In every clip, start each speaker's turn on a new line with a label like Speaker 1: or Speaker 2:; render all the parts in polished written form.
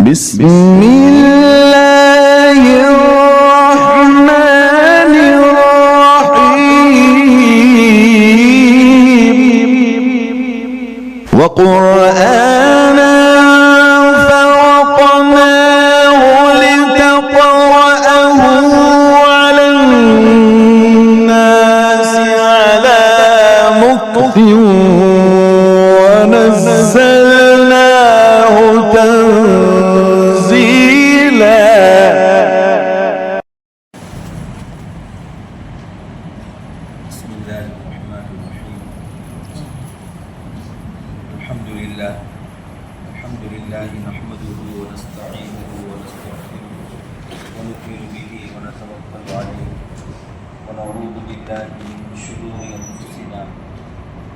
Speaker 1: بسم الله الرحمن الرحيم وقرآنا فرقناه لتقرأه على الناس على مكث ونزلناه تنزيلا.
Speaker 2: بسم الله الرحمن الرحيم. الحمد لله نحمده ونستعينه ونستغفره ونؤمن به ونتوكل عليه ونعوذ بالله من شرور انفسنا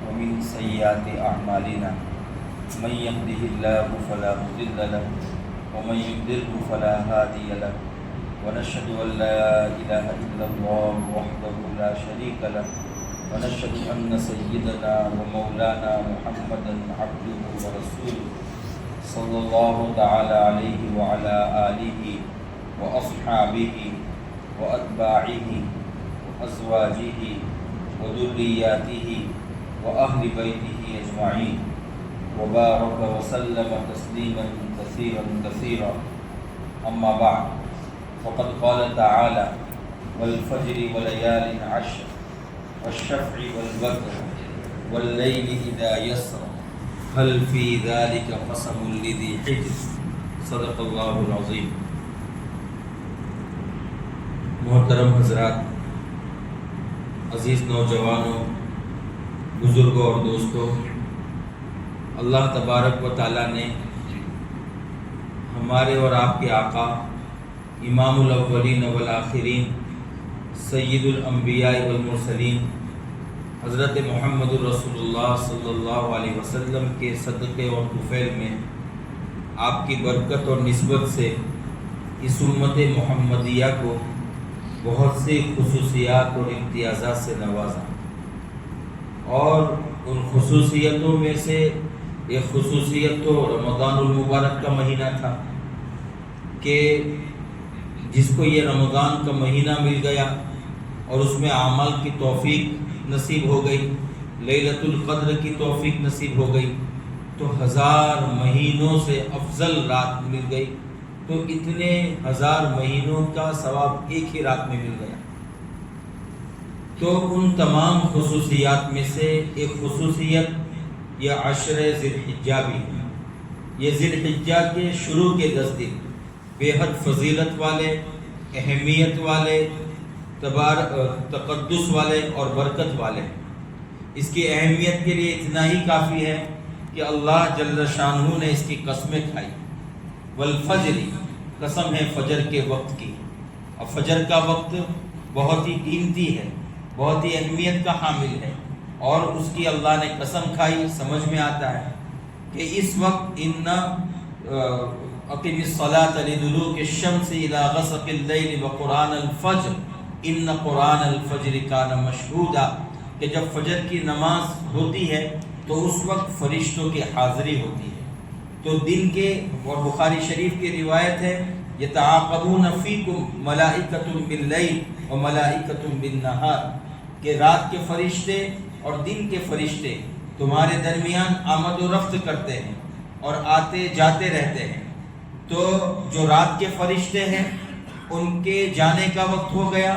Speaker 2: ومن سيئات اعمالنا من يهده الله فلا مضل له ومن يضلل فلا هادي له ونشهد ان لا اله الا الله وحده لا شريك له ونشهد أن سيدنا ومولانا محمدا عبده ورسوله صلى الله تعالى عليه وعلى آله وأصحابه وأتباعه وأزواجه وذرياته وأهل بيته أجمعين وبارك وسلم تسليما كثيرا كثيرا. أما بعد فقد قال تعالى والفجر وليال عشر والشفع والوتر والليل إذا يسر هل في ذلك قسم لذي حجر صدق اللہ العظیم. محترم حضرات، عزیز نوجوانوں، بزرگوں اور دوستوں، اللہ تبارک و تعالیٰ نے ہمارے اور آپ کے آقا امام الاولین والآخرین سید الانبیاء والمرسلین حضرت محمد الرسول اللہ صلی اللہ علیہ وسلم کے صدقے اور طفیل میں آپ کی برکت اور نسبت سے اس امت محمدیہ کو بہت سی خصوصیات اور امتیازات سے نوازا، اور ان خصوصیتوں میں سے ایک خصوصیت تو رمضان المبارک کا مہینہ تھا کہ جس کو یہ رمضان کا مہینہ مل گیا اور اس میں اعمال کی توفیق نصیب ہو گئی، لیلۃ القدر کی توفیق نصیب ہو گئی، تو 1000 مہینوں سے افضل رات مل گئی، تو اتنے 1000 مہینوں کا ثواب ایک ہی رات میں مل گیا. تو ان تمام خصوصیات میں سے ایک خصوصیت یہ عشر ذی الحجہ بھی ہے. یہ ذی الحجہ کے شروع کے 10 دن بے حد فضیلت والے، اہمیت والے، تقدس والے اور برکت والے. اس کی اہمیت کے لیے اتنا ہی کافی ہے کہ اللہ جل شانہ نے اس کی قسمیں کھائی. والفجر، قسم ہے فجر کے وقت کی، اور فجر کا وقت بہت ہی قیمتی ہے، بہت ہی اہمیت کا حامل ہے، اور اس کی اللہ نے قسم کھائی. سمجھ میں آتا ہے کہ اس وقت اقم الصلاۃ لدلوک الشمس الی غسق اللیل وقرآن الفجر ان قرآن الفجر کان مشہودا، کہ جب فجر کی نماز ہوتی ہے تو اس وقت فرشتوں کی حاضری ہوتی ہے. تو دن کے، اور بخاری شریف کی روایت ہے، یتعاقبون فیکم ملائکۃ باللیل وملائکۃ بالنہار، کہ رات کے فرشتے اور دن کے فرشتے تمہارے درمیان آمد و رفت کرتے ہیں اور آتے جاتے رہتے ہیں. تو جو رات کے فرشتے ہیں ان کے جانے کا وقت ہو گیا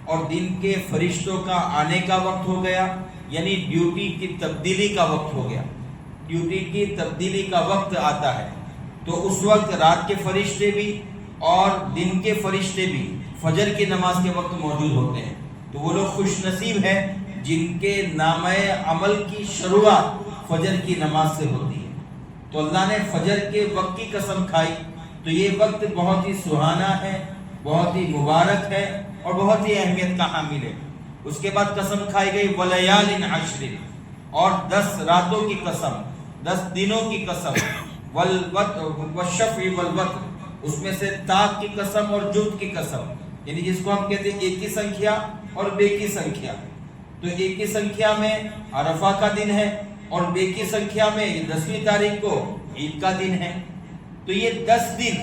Speaker 2: اور دن کے فرشتوں کا آنے کا وقت ہو گیا، یعنی ڈیوٹی کی تبدیلی کا وقت ہو گیا. ڈیوٹی کی تبدیلی کا وقت آتا ہے، تو اس وقت رات کے فرشتے بھی اور دن کے فرشتے بھی فجر کی نماز کے وقت موجود ہوتے ہیں. تو وہ لوگ خوش نصیب ہیں جن کے نامہ عمل کی شروعات فجر کی نماز سے ہوتی ہے. تو اللہ نے فجر کے وقت کی قسم کھائی، تو یہ وقت بہت ہی سہانا ہے، بہت ہی مبارک ہے اور بہت ہی اہمیت کا حامل ہے. اس کے بعد قسم کھائی گئی ولیال عشر، اور 10 راتوں کی قسم، 10 دنوں کی قسم، والشفع والوتر، اس میں سے تاک کی قسم اور جفت کی قسم، یعنی جس کو ہم کہتے ہیں ایک کی سنکھیا اور بے کی سنکھیا. تو ایک کی سنکھیا میں عرفہ کا دن ہے اور بے کی سنکھیا میں 10ویں تاریخ کو عید کا دن ہے. تو یہ 10 دن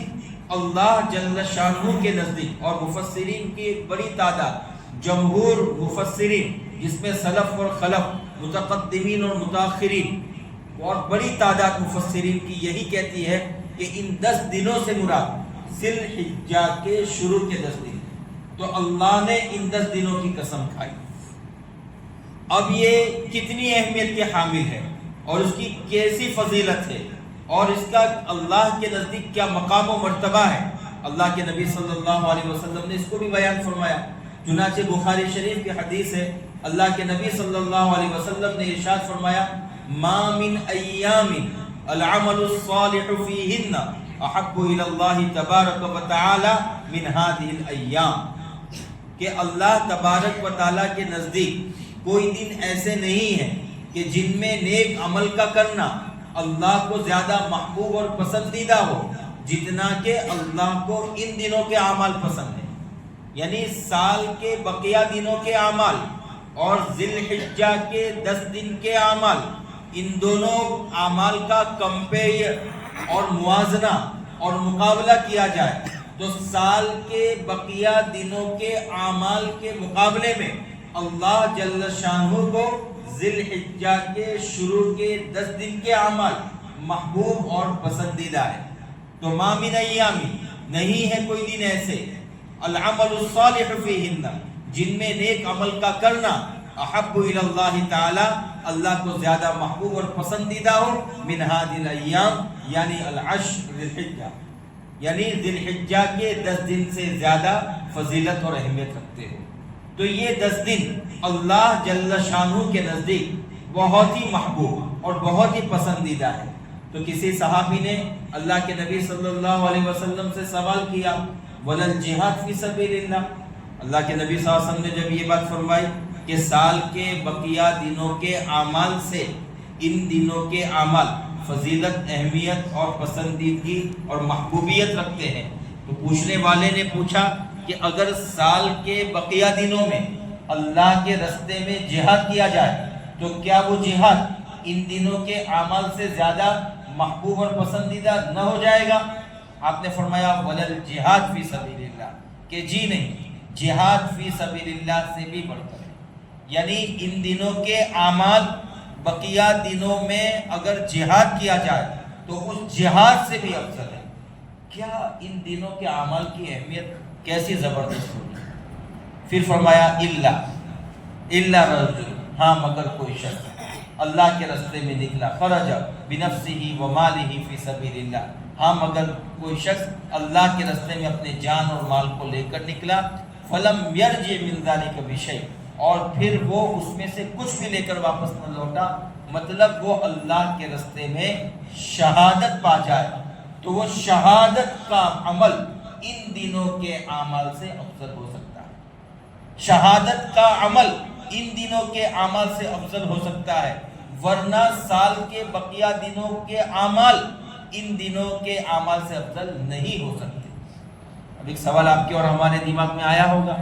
Speaker 2: اللہ جل شانہ کے نزدیک، اور مفسرین کی ایک بڑی تعداد، جمہور مفسرین جس میں سلف اور خلف، متقدمین اور متاخرین، اور بڑی تعداد مفسرین کی یہی کہتی ہے کہ ان 10 دنوں سے مراد ذی الحجہ کے شروع کے 10 دن. تو اللہ نے ان 10 دنوں کی قسم کھائی. اب یہ کتنی اہمیت کے حامل ہے اور اس کی کیسی فضیلت ہے اور اس کا اللہ کے نزدیک کیا مقام و مرتبہ ہے، اللہ کے نبی صلی اللہ علیہ وسلم نے اس کو بھی بیان فرمایا. چنانچہ بخاری شریف کی حدیث ہے، اللہ کے نبی صلی اللہ علیہ وسلم نے ارشاد فرمایا، ما من ایام العمل الصالح فیہن احب الی اللہ تبارک و تعالی من هذه الایام، کہ اللہ تبارک و تعالی کے نزدیک کوئی دن ایسے نہیں ہیں کہ جن میں نیک عمل کا کرنا اللہ کو زیادہ محبوب اور پسندیدہ ہو جتنا کہ اللہ کو ان دنوں کے اعمال پسند ہیں. یعنی سال کے بقیہ دنوں کے اعمال اور ذی الحجہ کے 10 دن کے اعمال، ان دونوں اعمال کا کمپیئر اور موازنہ اور مقابلہ کیا جائے تو سال کے بقیہ دنوں کے اعمال کے مقابلے میں اللہ جل شانہ کو ذی الحجہ کے شروع کے 10 دن کے اعمال محبوب اور پسندیدہ ہے. تو ما من ایام، نہیں ہے کوئی دن ایسے، العمل الصالح فیہن، جن میں نیک عمل کا کرنا احب الی اللہ تعالی، اللہ کو زیادہ محبوب اور پسندیدہ ہو، من هذه الایام یعنی العشر ذی الحجہ، یعنی ذی الحجہ کے 10 دن سے زیادہ فضیلت اور اہمیت رکھتے ہو. تو یہ 10 دن اللہ جل شانہ کے نزدیک بہت ہی محبوب اور بہت ہی پسندیدہ ہے. تو کسی صحابی نے اللہ کے نبی صلی اللہ علیہ وسلم سے سوال کیا، وَلَا الْجِهَادُ فِي سَبِيلِ اللَّهِ، اللہ کے نبی صلی اللہ علیہ وسلم نے جب یہ بات فرمائی کہ سال کے بقیہ دنوں کے اعمال سے ان دنوں کے اعمال فضیلت، اہمیت اور پسندیدگی اور محبوبیت رکھتے ہیں، تو پوچھنے والے نے پوچھا کہ اگر سال کے بقیہ دنوں میں اللہ کے رستے میں جہاد کیا جائے تو کیا وہ جہاد ان دنوں کے اعمال سے زیادہ محبوب اور پسندیدہ نہ ہو جائے گا؟ آپ نے فرمایا وَلَا الْجِهَادُ فِي سَبِيلِ اللَّهِ، کہ جی نہیں، جہاد فی سبیل اللہ سے بھی بڑھ کر ہے. یعنی ان دنوں کے اعمال بقیہ دنوں میں اگر جہاد کیا جائے تو اس جہاد سے بھی افضل ہے. کیا ان دنوں کے اعمال کی اہمیت کیسی زبردست ہوگی. پھر فرمایا الا رجل، ہاں مگر کوئی شخص اللہ کے راستے میں نکلا، خرج بنفسہ و مالہ فی سبیل اللہ، ہاں مگر کوئی شخص اللہ کے راستے میں اپنے جان اور مال کو لے کر نکلا، فلم یرجع من ذلک بشیء، اور پھر وہ اس میں سے کچھ بھی لے کر واپس نہ لوٹا، مطلب وہ اللہ کے راستے میں شہادت پا جائے، تو وہ شہادت کا عمل ان دنوں کے اعمال سے افضل ہو سکتا ہے. شہادت کا عمل ان دنوں کے اعمال سے افضل ہو سکتا ہے، ورنہ سال کے بقیہ دنوں کے اعمال ان دنوں کے اعمال سے افضل نہیں ہو سکتے. اب ایک سوال آپ کے اور ہمارے دماغ میں آیا ہوگا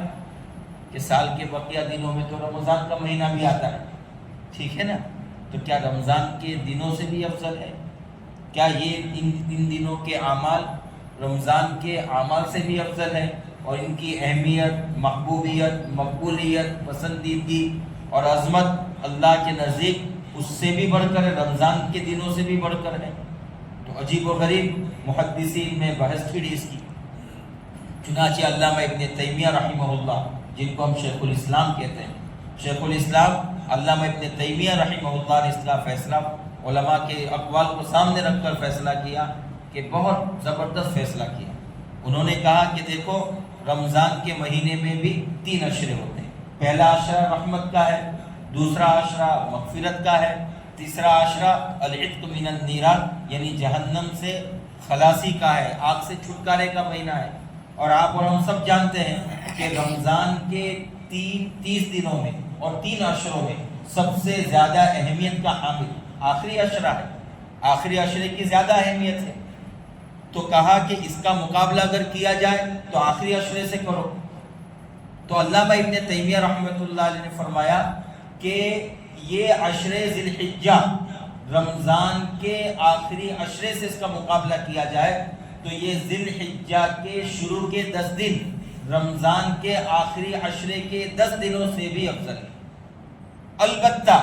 Speaker 2: کہ سال کے بقیہ دنوں میں تو رمضان کا مہینہ بھی آتا ہے، ٹھیک ہے نا، تو کیا رمضان کے دنوں سے بھی افضل ہے؟ کیا یہ ان دنوں کے اعمال رمضان کے اعمال سے بھی افضل ہے اور ان کی اہمیت، محبوبیت، مقبولیت، پسندیدگی اور عظمت اللہ کے نزدیک اس سے بھی بڑھ کر ہے، رمضان کے دنوں سے بھی بڑھ کر ہے؟ تو عجیب و غریب محدثین میں بحث چھڑی اس کی. چنانچہ علامہ ابن تیمیہ رحمہ اللہ، جن کو ہم شیخ الاسلام کہتے ہیں، شیخ الاسلام علامہ ابن تیمیہ رحمہ اللہ نے اس کا فیصلہ علماء کے اقوال کو سامنے رکھ کر فیصلہ کیا کہ بہت زبردست فیصلہ کیا. انہوں نے کہا کہ دیکھو، رمضان کے مہینے میں بھی 3 عشرے ہوتے ہیں. پہلا عشرہ رحمت کا ہے، دوسرا عشرہ مغفرت کا ہے، تیسرا عشرہ العتق من النیران یعنی جہنم سے خلاصی کا ہے، آگ سے چھٹکارے کا مہینہ ہے. اور آپ اور ہم سب جانتے ہیں کہ رمضان کے 30 دنوں میں اور 3 عشروں میں سب سے زیادہ اہمیت کا حامل آخری عشرہ ہے، آخری عشرے کی زیادہ اہمیت ہے. تو کہا کہ اس کا مقابلہ اگر کیا جائے تو آخری عشرے سے کرو. تو علامہ ابن تیمیہ رحمۃ اللہ علیہ نے فرمایا کہ یہ عشرے ذی الحجہ رمضان کے آخری عشرے سے اس کا مقابلہ کیا جائے تو یہ ذی الحجہ کے شروع کے 10 دن رمضان کے آخری عشرے کے 10 دنوں سے بھی افضل ہے۔ البتہ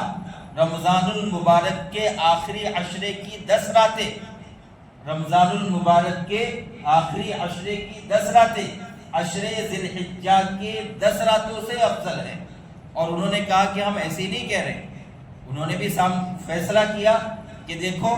Speaker 2: رمضان المبارک کے آخری عشرے کی 10 راتیں، رمضان المبارک کے آخری عشرے کی 10 راتیں عشرے ذی الحجہ کے 10 راتوں سے افضل ہے۔ اور انہوں نے کہا کہ ہم ایسے ہی نہیں کہہ رہے، انہوں نے بھی فیصلہ کیا کہ دیکھو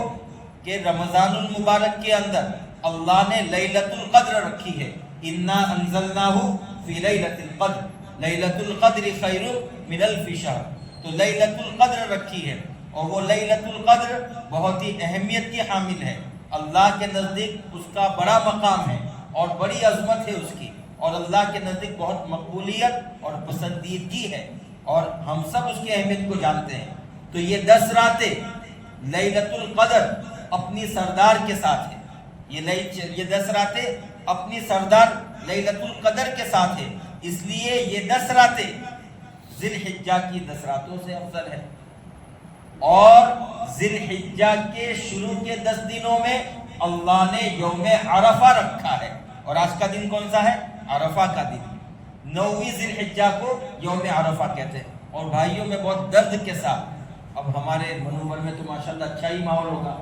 Speaker 2: کہ رمضان المبارک کے اندر اللہ نے لیلۃ القدر رکھی ہے، انا انزلناہ فی لیلۃ القدر، لیلۃ القدر خیر من الف شہر، تو لیلۃ القدر رکھی ہے، اور وہ لیلۃ القدر بہت ہی اہمیت کی حامل ہے، اللہ کے نزدیک اس کا بڑا مقام ہے اور بڑی عظمت ہے اس کی، اور اللہ کے نزدیک بہت مقبولیت اور پسندیدگی ہے، اور ہم سب اس کی اہمیت کو جانتے ہیں۔ تو یہ 10 راتیں لیلۃ القدر اپنی سردار کے ساتھ ہے، یہ 10 راتیں اپنی سردار لیلۃ القدر کے ساتھ ہے، اس لیے یہ 10 راتیں ذی الحجہ کی 10 راتوں سے افضل ہے۔ اور ذی الحجہ کے شروع کے 10 دنوں میں اللہ نے یوم عرفہ رکھا ہے، اور آج کا دن کون سا ہے؟ عرفہ کا دن، 9ویں ذی الحجہ کو یوم عرفہ کہتے ہیں۔ اور بھائیوں میں بہت درد کے ساتھ، اب ہمارے منور میں تو ماشاءاللہ اچھا ہی ماحول ہوگا،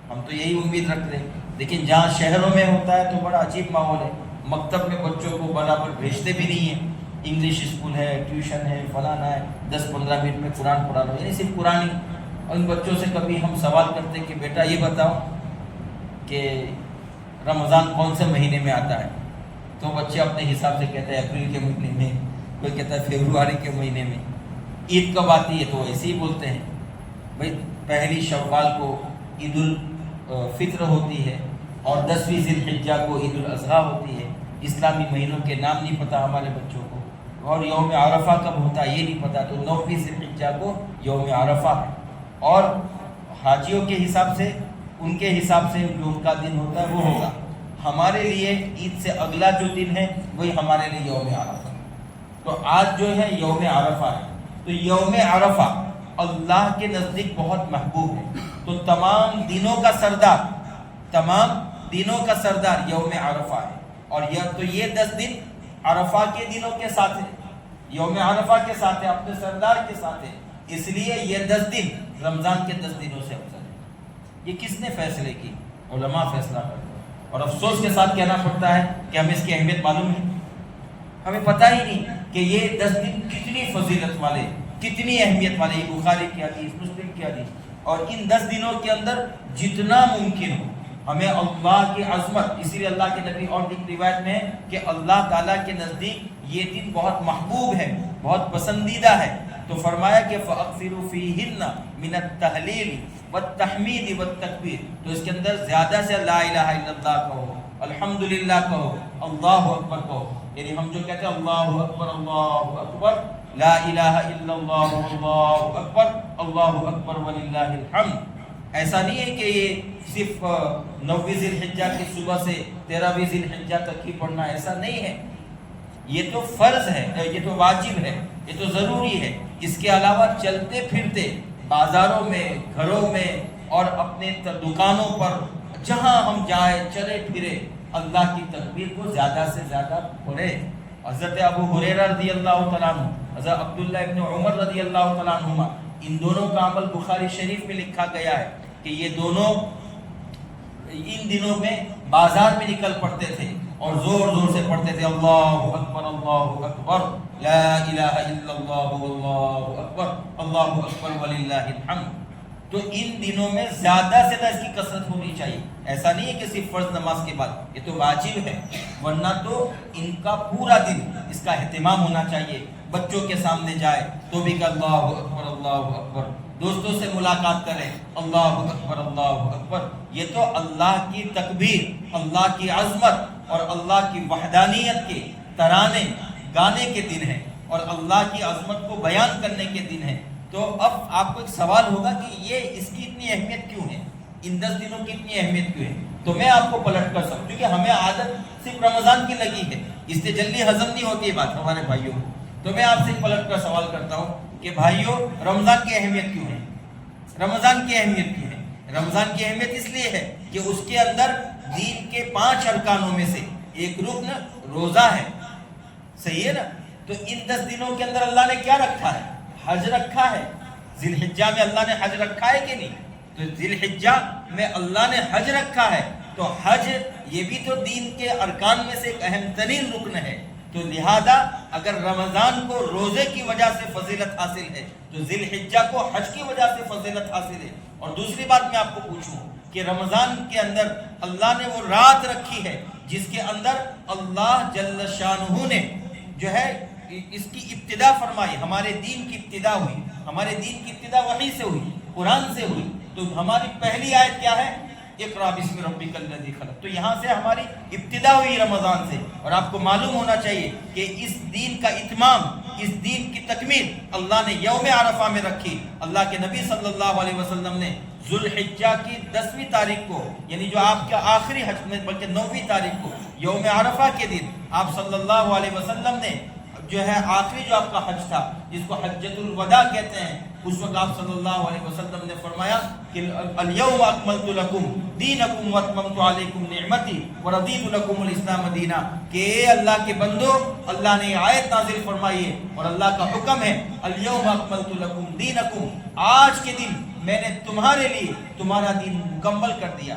Speaker 2: ہم تو یہی امید رکھتے ہیں، لیکن جہاں شہروں میں ہوتا ہے تو بڑا عجیب ماحول ہے، مکتب میں بچوں کو برابر بھیجتے بھی نہیں ہیں، انگلش اسکول ہے، ٹیوشن ہے، فلانا ہے، 10-15 منٹ میں قرآن پڑھا لو، یعنی صرف قرآن ہی۔ اور ان بچوں سے کبھی ہم سوال کرتے کہ بیٹا یہ بتاؤ کہ رمضان کون سے مہینے میں آتا ہے، تو بچے اپنے حساب سے کہتے ہیں اپریل کے مہینے میں، کوئی کہتا ہے فروری کے مہینے میں۔ عید کب آتی ہے تو ایسے ہی بولتے ہیں، بھائی پہلی شوال کو عید الفطر ہوتی ہے، اور 10ویں ذی الحجہ کو عید الاضحیٰ ہوتی ہے۔ اسلامی مہینوں کے نام نہیں پتہ ہمارے بچوں کو، اور یوم عرفہ کب ہوتا ہے یہ نہیں پتہ، تو 9ویں ذی الحجہ کو یوم عرفہ ہے۔ اور حاجیوں کے حساب سے، ان کے حساب سے جو ان کا دن ہوتا ہے وہ ہوگا، ہمارے لیے عید سے اگلا جو دن ہے وہی ہمارے لیے یوم عرفہ۔ تو آج جو ہے یوم عرفہ ہے، تو یوم عرفہ اللہ کے نزدیک بہت محبوب ہے، تو تمام دنوں کا سردار یوم عرفہ ہے، اور یہ 10 دن عرفہ کے دنوں کے ساتھ ہے، یوم عرفہ کے ساتھ ہے، اپنے سردار کے ساتھ ہے، اس لیے یہ 10 دن رمضان کے 10 دنوں سے افضل ہے۔ یہ کس نے فیصلے کی؟ علماء فیصلہ کرتے ہیں، اور افسوس کے ساتھ کہنا پڑتا ہے کہ ہمیں اس کی اہمیت معلوم ہے، ہمیں پتہ ہی نہیں کہ یہ 10 دن کتنی فضیلت والے، کتنی اہمیت والے، یہ بخاری کی حدیث، مسلم کی حدیث، اور ان 10 دنوں کے اندر جتنا ممکن ہو ہمیں اللہ کی عظمت، اسی لیے اللہ کے نبی اور ایک روایت میں ہے کہ اللہ تعالیٰ کے نزدیک یہ دن بہت محبوب ہے، بہت پسندیدہ ہے، تو فرمایا کہ فَأَكْثِرُوا فِيهِنَّ مِنَ التَّهْلِيلِ وَالتَّحْمِيدِ وَالتَّكْبِيرِ، تو اس کے اندر زیادہ سے لا الہ الا اللہ کہو، الحمدللہ کہو، اللہ اکبر کہو، یعنی ہم جو کہتے ہیں اللہ اکبر، لا الہ الا اللہ واللہ اکبر وللہ الحمد، ایسا نہیں ہے کہ یہ صرف 9ویں ذی الحجہ کی صبح سے 13ویں ذی الحجہ تک ہی پڑھنا، ایسا نہیں ہے، یہ تو فرض ہے، یہ تو واجب ہے، یہ تو ضروری ہے۔ اس کے علاوہ چلتے پھرتے بازاروں میں، گھروں میں، اور اپنے دکانوں پر جہاں ہم جائیں، چلے پھرے، اللہ کی تکبیر کو زیادہ سے زیادہ پڑھے۔ حضرت ابو ہریرہ رضی اللہ تعالیٰ عنہ، حضرت عبداللہ ابن عمر رضی اللہ تعالیٰ عنہما، ان دونوں کا عمل بخاری شریف میں لکھا گیا ہے کہ یہ دونوں ان دنوں میں بازار میں نکل پڑتے تھے اور زور زور سے پڑھتے تھے اللہ اکبر لا الہ الا اللہ واللہ اکبر وللہ الحمد۔ تو ان دنوں میں زیادہ سے زیادہ اس کی کثرت ہونی چاہیے، ایسا نہیں ہے کہ صرف فرض نماز کے بعد، یہ تو واجب ہے، ورنہ تو ان کا پورا دن اس کا اہتمام ہونا چاہیے۔ بچوں کے سامنے جائے تو بھی کہ اللہ اکبر، دوستوں سے ملاقات کریں اللہ اکبر، یہ تو اللہ کی تکبیر، اللہ کی عظمت اور اللہ کی وحدانیت کے ترانے گانے کے دن ہیں، اور اللہ کی عظمت کو بیان کرنے کے دن ہیں۔ تو اب آپ کو ایک سوال ہوگا کہ یہ اس کی اتنی اہمیت کیوں ہے، ان 10 دنوں کی اتنی اہمیت کیوں ہے؟ تو میں آپ کو پلٹ کر سکتا ہوں، کیونکہ ہمیں عادت صرف رمضان کی لگی ہے، اس سے جلدی ہضم نہیں ہوتی بات ہمارے بھائیوں کو۔ تو میں آپ سے پلٹ کر سوال کرتا ہوں کہ بھائیوں، رمضان کی اہمیت کیوں ہے؟ رمضان کی اہمیت کیوں ہے؟ رمضان کی اہمیت اس لیے ہے کہ اس کے اندر دین کے 5 ارکانوں میں سے ایک رکن روزہ ہے، صحیح ہے نا؟ تو ان 10 دنوں کے اندر اللہ نے کیا رکھا ہے؟ حج رکھا ہے۔ ذی الحجہ میں اللہ نے حج رکھا ہے کہ نہیں؟ تو ذی الحجہ میں اللہ نے حج رکھا ہے، تو حج یہ بھی تو دین کے ارکان میں سے ایک اہم ترین رکن ہے۔ تو لہذا اگر رمضان کو روزے کی وجہ سے فضیلت حاصل ہے تو ذی الحجہ کو حج کی وجہ سے فضیلت حاصل ہے۔ اور دوسری بات میں آپ کو پوچھوں کہ رمضان کے اندر اللہ نے وہ رات رکھی ہے جس کے اندر اللہ جل شانہ نے جو ہے اس کی ابتدا فرمائی، ہمارے دین کی ابتدا ہوئی، ہمارے دین کی ابتدا وحی سے ہوئی، قرآن سے ہوئی۔ تو ہماری پہلی آیت کیا ہے؟ اقرأ بسم ربک الذی خلق۔ تو یہاں سے ہماری ابتدا ہوئی رمضان سے، اور آپ کو معلوم ہونا چاہیے کہ اس دین کا اتمام، اس دین کی تکمیل اللہ نے یوم عرفہ میں رکھی۔ اللہ کے نبی صلی اللہ علیہ وسلم نے ذو الحجہ کی 10ویں تاریخ کو، یعنی جو آپ کا آخری حج میں بلکہ 9ویں تاریخ کو یوم عرفہ کے دن آپ صلی اللہ علیہ وسلم نے جو ہے آخری جو آپ کا حج تھا جس کو حجۃ الوداع کہتے ہیں، اس وقت آپ صلی اللہ علیہ وسلم نے فرمایا کہ الیوم اکملت لکم دینکم واتممت علیکم نعمتی ورضیت لکم الاسلام دینا، کہ اے اللہ کے بندو، اللہ نے آیت نازل فرمائی ہے اور اللہ کا حکم ہے الیوم اکملت لکم دینکم، آج کے دن میں نے تمہارے لیے تمہارا دین مکمل کر دیا۔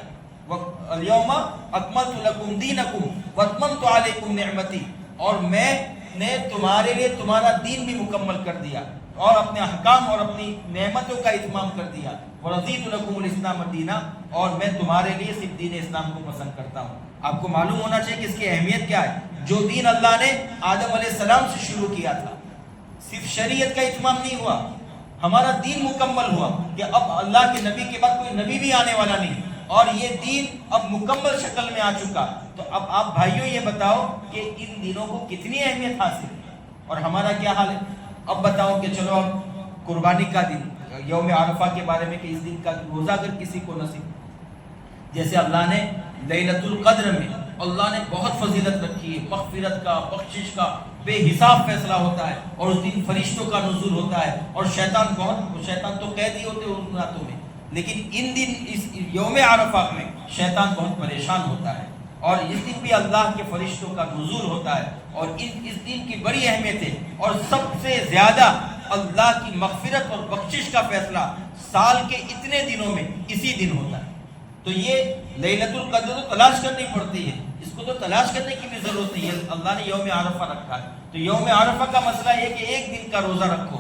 Speaker 2: الیوم اکملت لکم دینکم واتممت علیکم نعمتی، اور میں نے تمہارے لیے تمہارا دین بھی مکمل کر دیا اور اپنے احکام اور اپنی نعمتوں کا اتمام کر دیا۔ ورضیت لکم الاسلام دینا، اور میں تمہارے لیے صرف دین اسلام کو پسند کرتا ہوں۔ آپ کو معلوم ہونا چاہیے کہ اس کی اہمیت کیا ہے۔ جو دین اللہ نے آدم علیہ السلام سے شروع کیا تھا، صرف شریعت کا اتمام نہیں ہوا، ہمارا دین مکمل ہوا کہ اب اللہ کے نبی کے بعد کوئی نبی بھی آنے والا نہیں، اور یہ دین اب مکمل شکل میں آ چکا۔ تو اب آپ بھائیوں یہ بتاؤ کہ ان دنوں کو کتنی اہمیت حاصل ہے اور ہمارا کیا حال ہے؟ اب بتاؤ کہ چلو اب قربانی کا دن، یوم عرفہ کے بارے میں کہ اس دن کا روزہ اگر کسی کو نصیب، جیسے اللہ نے لیلۃ القدر میں اللہ نے بہت فضیلت رکھی ہے، مغفرت کا، بخشش کا بے حساب فیصلہ ہوتا ہے، اور اس دن فرشتوں کا نزول ہوتا ہے، اور شیطان تو قیدی ہوتے ہیں ان راتوں میں، لیکن ان دن اس یوم عرفہ میں شیطان بہت پریشان ہوتا ہے، اور اس دن بھی اللہ کے فرشتوں کا نزول ہوتا ہے، اور اس دن کی بڑی اہمیت ہے، اور سب سے زیادہ اللہ کی مغفرت اور بخشش کا فیصلہ سال کے اتنے دنوں میں اسی دن ہوتا ہے۔ تو یہ لیلۃ القدر تو تلاش کرنی پڑتی ہے، اس کو تو تلاش کرنے کی بھی ضرورت نہیں ہے، اللہ نے یوم عرفہ رکھا ہے۔ تو یوم عرفہ کا مسئلہ یہ کہ ایک دن کا روزہ رکھو،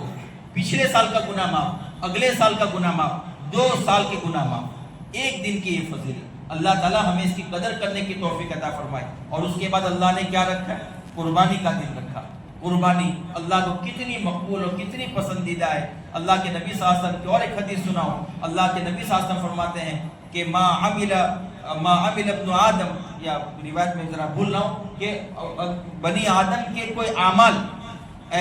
Speaker 2: پچھلے سال کا گناہ معاف، اگلے سال کا گناہ معاف، 2 سال کے گناہ معاف، ایک دن کی یہ فضیلت۔ اللہ تعالیٰ ہمیں اس کی قدر کرنے کی توفیق عطا فرمائے۔ اور اس کے بعد اللہ نے کیا رکھا ہے؟ قربانی کا دن رکھا۔ قربانی اللہ کو کتنی مقبول اور کتنی پسندیدہ ہے۔ اللہ کے نبی صلی اللہ علیہ وسلم کی اور ایک حدیث سناؤ، اللہ کے نبی صلی اللہ علیہ وسلم فرماتے ہیں کہ ما عمل ابن آدم، یا روایت میں ذرا بھول رہا ہوں کہ بنی آدم کے کوئی اعمال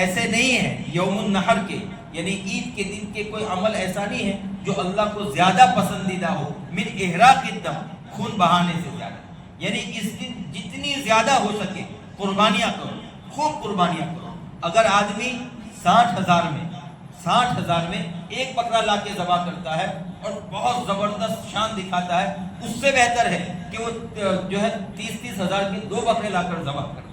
Speaker 2: ایسے نہیں ہیں یوم النحر کے، یعنی عید کے دن کے کوئی عمل ایسا نہیں ہے جو اللہ کو زیادہ پسندیدہ ہو من احراق الدم، خون بہانے سے زیادہ، یعنی اس دن جتنی زیادہ ہو سکے قربانیاں کرو، خوب قربانیاں کرو۔ اگر آدمی 60,000 میں ایک بکرا لا کے ذبح کرتا ہے اور بہت زبردست شان دکھاتا ہے، اس سے بہتر ہے کہ وہ جو ہے 30,000 کے 2 بکرے لا کر ذبح کر دے۔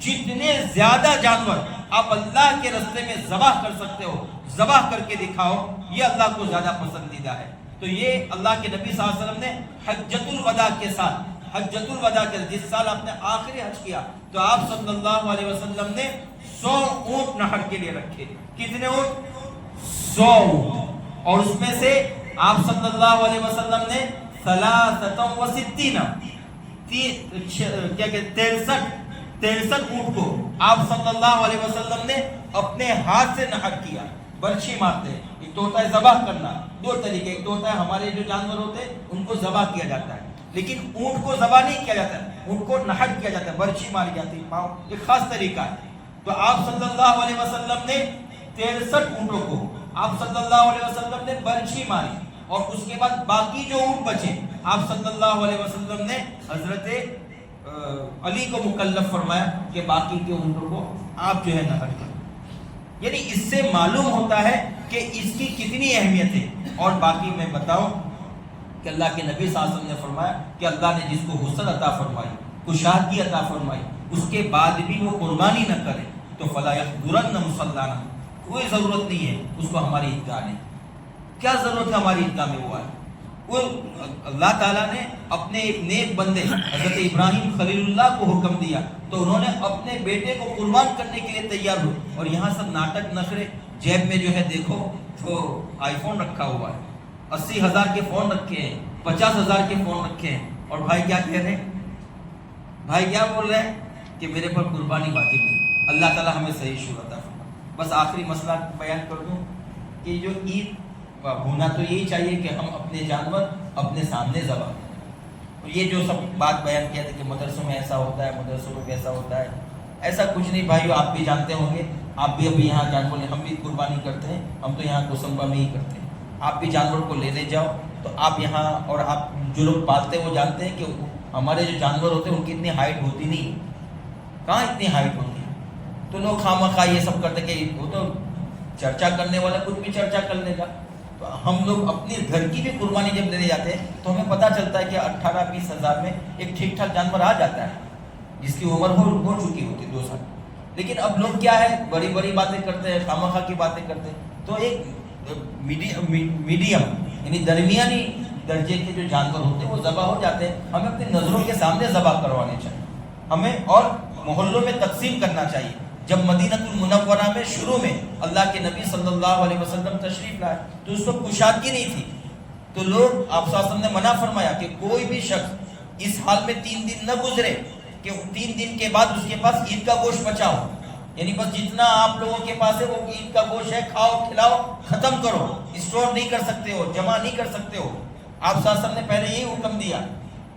Speaker 2: جتنے زیادہ جانور آپ اللہ کے راستے میں ذبح کر سکتے ہو، ذبح کر کے دکھاؤ، یہ اللہ کو زیادہ پسندیدہ ہے۔ تو یہ اللہ کے نبی صلی اللہ علیہ وسلم نے حجۃ الوداع کے ساتھ، حجۃ الوداع کے جس سال آپ نے آخری حج کیا تو آپ صلی اللہ علیہ وسلم نے 100 اونٹ نہر کے لیے رکھے۔ کتنے اونٹ؟ 100 اونٹ۔ اور اس میں سے آپ صلی اللہ علیہ وسلم نے 63 اونٹ کو آپ صلی اللہ علیہ وسلم نے اپنے ہاتھ سے نہر کیا۔ برچھی مارتے ہیں، ایک تو ہوتا ہے ذبح کرنا، 2 طریقے، ایک تو ہوتا ہے ہمارے جو جانور ہوتے ہیں ان کو ذبح کیا جاتا ہے، لیکن اونٹ کو ذبح نہیں کیا جاتا ہے، اونٹ کو نہر کیا جاتا ہے، برچھی ماری جاتی ہے، پاؤں، ایک خاص طریقہ ہے۔ تو آپ صلی اللہ علیہ وسلم نے 63 اونٹوں کو آپ صلی اللہ علیہ وسلم نے برچھی ماری، اور اس کے بعد باقی جو اونٹ بچے آپ صلی اللہ علیہ وسلم نے حضرت علی کو مکلف فرمایا کہ باقی کے اونٹوں کو آپ جو ہے نہر کریں۔ یعنی اس سے معلوم ہوتا ہے کہ اس کی کتنی اہمیت ہے۔ اور باقی میں بتاؤں کہ اللہ کے نبی صلی اللہ علیہ وسلم نے فرمایا کہ اللہ نے جس کو وسعت عطا فرمائی، کشادگی عطا فرمائی، اس کے بعد بھی وہ قربانی نہ کرے تو فلا یحضرن مصلانا، کوئی ضرورت نہیں ہے اس کو ہماری عیدگاہ میں. کیا ضرورت ہے ہماری عیدگاہ میں ہوا ہے؟ وہ اللہ تعالیٰ نے اپنے ایک نیک بندے حضرت ابراہیم خلیل اللہ کو حکم دیا تو انہوں نے اپنے بیٹے کو قربان کرنے کے لیے تیار ہوئے، اور یہاں سب ناٹک نخرے، جیب میں جو ہے دیکھو تو آئی فون رکھا ہوا ہے، 80,000 کے فون رکھے ہیں، 50,000 کے فون رکھے ہیں، اور بھائی کیا کہہ رہے ہیں؟ بھائی کیا بول رہے ہیں کہ میرے پر قربانی واجب نہیں. اللہ تعالیٰ ہمیں صحیح شعور عطا فرمائے. بس آخری مسئلہ بیان کر دوں کہ جو عید ہونا تو یہی چاہیے کہ ہم اپنے جانور اپنے سامنے ذبح کریں. اور یہ جو سب بات بیان کیا تھا کہ مدرسوں میں ایسا ہوتا ہے، مدرسوں میں ویسا ہوتا ہے، ایسا کچھ نہیں بھائیو. آپ بھی جانتے ہوں گے، آپ بھی ابھی یہاں جانور لیں، ہم بھی قربانی کرتے ہیں، ہم تو یہاں کوسمبا میں ہی کرتے ہیں. آپ بھی جانور کو لینے جاؤ تو آپ یہاں، اور آپ جو لوگ پالتے ہیں وہ جانتے ہیں کہ ہمارے جو جانور ہوتے ہیں ان کی اتنی ہائٹ ہوتی نہیں. کہاں اتنی ہائٹ ہوتی ہے؟ تو لوگ خواہ یہ سب کرتے کہ وہ تو چرچا کرنے والا خود بھی چرچا کر لے گا. تو ہم لوگ اپنی گھر کی بھی قربانی جب لینے جاتے ہیں تو ہمیں پتہ چلتا ہے کہ 18-20 ہزار میں ایک ٹھیک ٹھاک جانور آ جاتا ہے جس کی عمر ہو چکی ہوتی 2 سال. لیکن اب لوگ کیا ہے، بڑی بڑی باتیں کرتے ہیں، خواہ کی باتیں کرتے ہیں. تو ایک میڈیم یعنی درمیانی درجے کے جو جانور ہوتے ہیں وہ ذبح ہو جاتے ہیں. ہمیں اپنی نظروں کے سامنے ذبح کروانے چاہیے ہمیں، اور محلوں میں تقسیم کرنا چاہیے. جب مدینہ المنورہ میں شروع میں اللہ کے نبی صلی اللہ علیہ وسلم تشریف لائے تو اس وقت کشادگی نہیں تھی، تو لوگ آپ صلی اللہ علیہ وسلم نے منع فرمایا کہ کوئی بھی شخص اس حال میں 3 دن نہ گزرے کہ 3 دن کے بعد اس کے پاس عید کا گوشت بچا ہو. یعنی بس جتنا آپ لوگوں کے پاس ہے وہ عید کا گوشت ہے، کھاؤ کھلاؤ ختم کرو، اسٹور نہیں کر سکتے ہو، جمع نہیں کر سکتے ہو. آپ صلی اللہ علیہ وسلم نے پہلے یہی حکم دیا.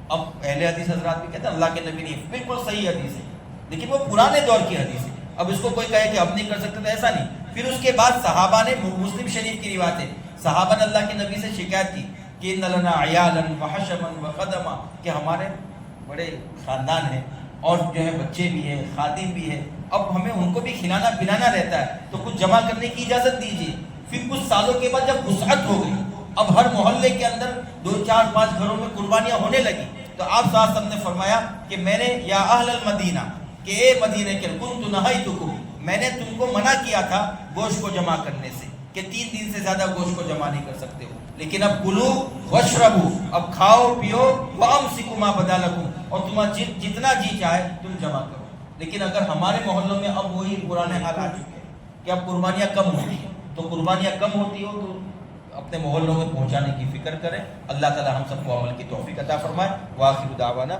Speaker 2: اب اہل حدیث حضرات بھی کہتے ہیں اللہ کے نبی نے، بالکل صحیح حدیث ہے، لیکن وہ پرانے دور کی حدیث ہے. اب اس کو کوئی کہے کہ اب نہیں کر سکتے تو ایسا نہیں. پھر اس کے بعد صحابہ نے، مسلم شریف کی روایت ہے، صحابہ نے اللہ کے نبی سے شکایت کی کہ ان لنا عیالا وحشما وخدما، کہ ہمارے بڑے خاندان ہیں اور جو ہے بچے بھی ہیں، خادم بھی ہیں، اب ہمیں ان کو بھی کھلانا پلانا رہتا ہے، تو کچھ جمع کرنے کی اجازت دیجیے. پھر کچھ سالوں کے بعد جب وسعت ہو گئی، اب ہر محلے کے اندر 2 4 5 گھروں میں قربانیاں ہونے لگی، تو آپ صلی اللہ علیہ وسلم نے فرمایا کہ میں نے یا اہل المدینہ، کہ اے مدینہ کے کنت نہیتکم، میں نے تم کو منع کیا تھا گوشت کو جمع کرنے سے، کہ 3 دن سے زیادہ گوشت کو جمع نہیں کر سکتے ہو. لیکن اب کلو واشربو، اب کھاؤ پیو، وامسکوا ما بدا لکم، اور تمہارا جتنا جی چاہے تم جمع کرو. لیکن اگر ہمارے محلوں میں اب وہی پرانے حال آ چکے ہیں کہ اب قربانیاں کم ہوتی ہیں، تو قربانیاں کم ہوتی ہو تو اپنے محلوں میں پہنچانے کی فکر کریں. اللہ تعالی ہم سب کو عمل کی توفیق عطا فرمائے. وآخر دعوانا